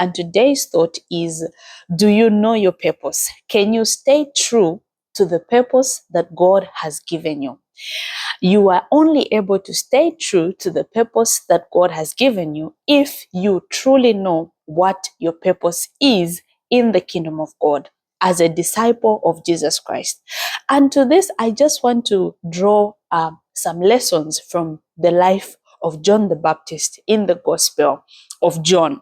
And today's thought is, do you know your purpose? Can you stay true to the purpose that God has given you? You are only able to stay true to the purpose that God has given you if you truly know what your purpose is in the kingdom of God as a disciple of Jesus Christ. And to this, I just want to draw some lessons from the life of John the Baptist in the Gospel of John.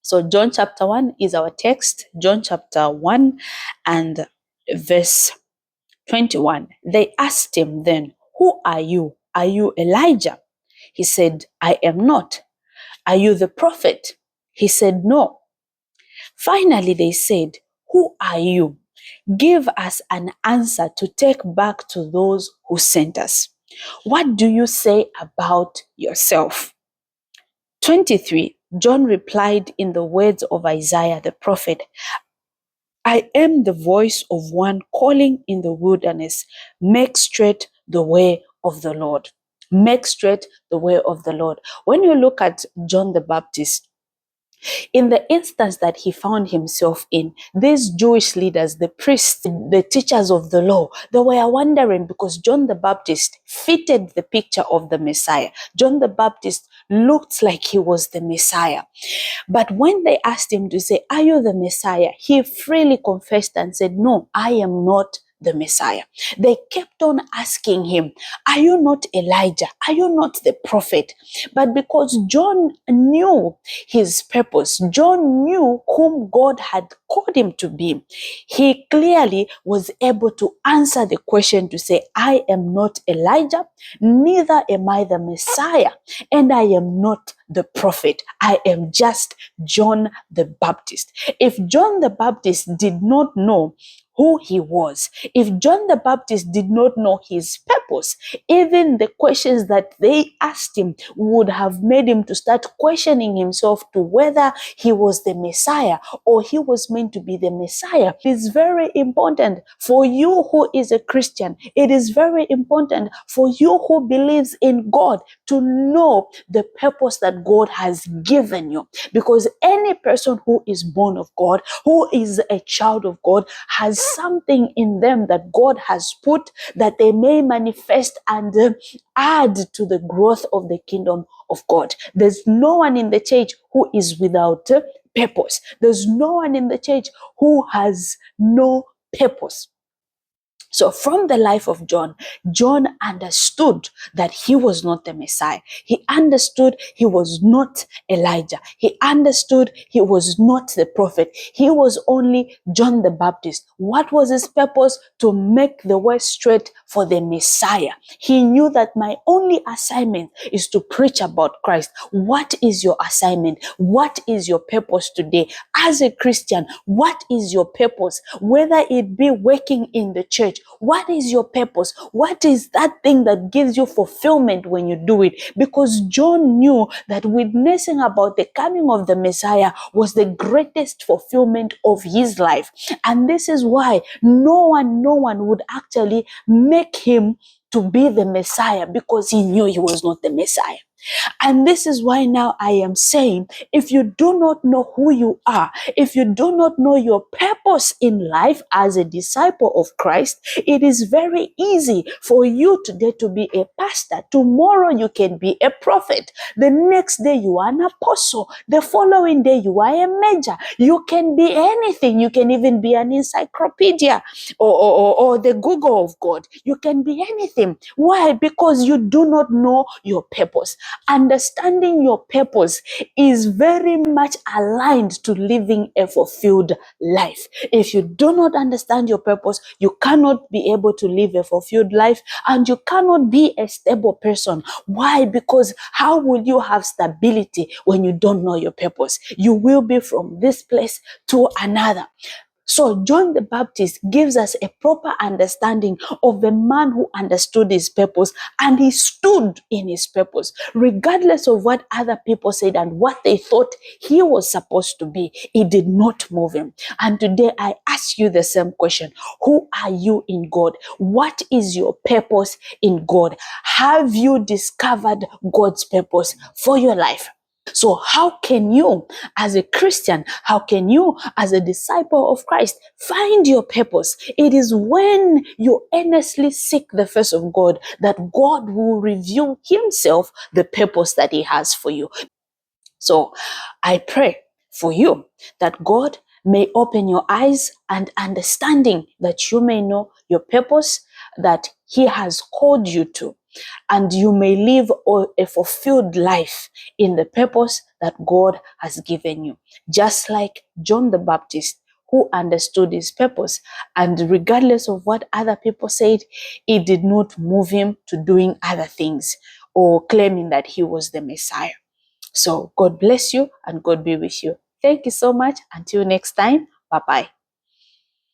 So John chapter 1 is our text. John chapter 1 and verse 21. They asked him then, "Who are you? Are you Elijah?" He said, "I am not." "Are you the prophet?" He said, "No." Finally, they said, "Who are you? Give us an answer to take back to those who sent us. What do you say about yourself?" 23. John replied in the words of Isaiah the prophet, "I am the voice of one calling in the wilderness, make straight the way of the Lord." Make straight the way of the Lord. When you look at John the Baptist, in the instance that he found himself in, these Jewish leaders, the priests, the teachers of the law, they were wondering because John the Baptist fitted the picture of the Messiah. John the Baptist looked like he was the Messiah. But when they asked him to say, "Are you the Messiah?" he freely confessed and said, "No, I am not the Messiah." They kept on asking him, "Are you not Elijah? Are you not the prophet?" But because John knew his purpose, John knew whom God had called him to be, he clearly was able to answer the question to say, "I am not Elijah, neither am I the Messiah, and I am not the prophet. I am just John the Baptist." If John the Baptist did not know who he was, if John the Baptist did not know his purpose, even the questions that they asked him would have made him to start questioning himself to whether he was the Messiah or he was meant to be the Messiah. It is very important for you who is a Christian. It is very important for you who believes in God to know the purpose that God has given you. Because any person who is born of God, who is a child of God, has something in them that God has put that they may manifest and add to the growth of the kingdom of God. There's no one in the church who is without purpose. There's no one in the church who has no purpose. So from the life of John, John understood that he was not the Messiah. He understood he was not Elijah. He understood he was not the prophet. He was only John the Baptist. What was his purpose? To make the way straight for the Messiah. He knew that my only assignment is to preach about Christ. What is your assignment? What is your purpose today? As a Christian, what is your purpose? Whether it be working in the church, what is your purpose? What is that thing that gives you fulfillment when you do it? Because John knew that witnessing about the coming of the Messiah was the greatest fulfillment of his life. And this is why no one would actually make him to be the Messiah, because he knew he was not the Messiah. And this is why now I am saying, if you do not know who you are, if you do not know your purpose in life as a disciple of Christ, it is very easy for you today to be a pastor. Tomorrow you can be a prophet. The next day you are an apostle. The following day you are a major. You can be anything. You can even be an encyclopedia or the Google of God. You can be anything. Why? Because you do not know your purpose. Understanding your purpose is very much aligned to living a fulfilled life. If you do not understand your purpose, you cannot be able to live a fulfilled life, and you cannot be a stable person. Why? Because how will you have stability when you don't know your purpose? You will be from this place to another. So John the Baptist gives us a proper understanding of the man who understood his purpose, and he stood in his purpose, regardless of what other people said and what they thought he was supposed to be. It did not move him. And today I ask you the same question. Who are you in God? What is your purpose in God? Have you discovered God's purpose for your life? So how can you, as a Christian, how can you, as a disciple of Christ, find your purpose? It is when you earnestly seek the face of God that God will reveal himself the purpose that he has for you. So I pray for you that God may open your eyes and understanding, that you may know your purpose that he has called you to, and you may live a fulfilled life in the purpose that God has given you. Just like John the Baptist, who understood his purpose, and regardless of what other people said, it did not move him to doing other things or claiming that he was the Messiah. So God bless you and God be with you. Thank you so much. Until next time, bye-bye.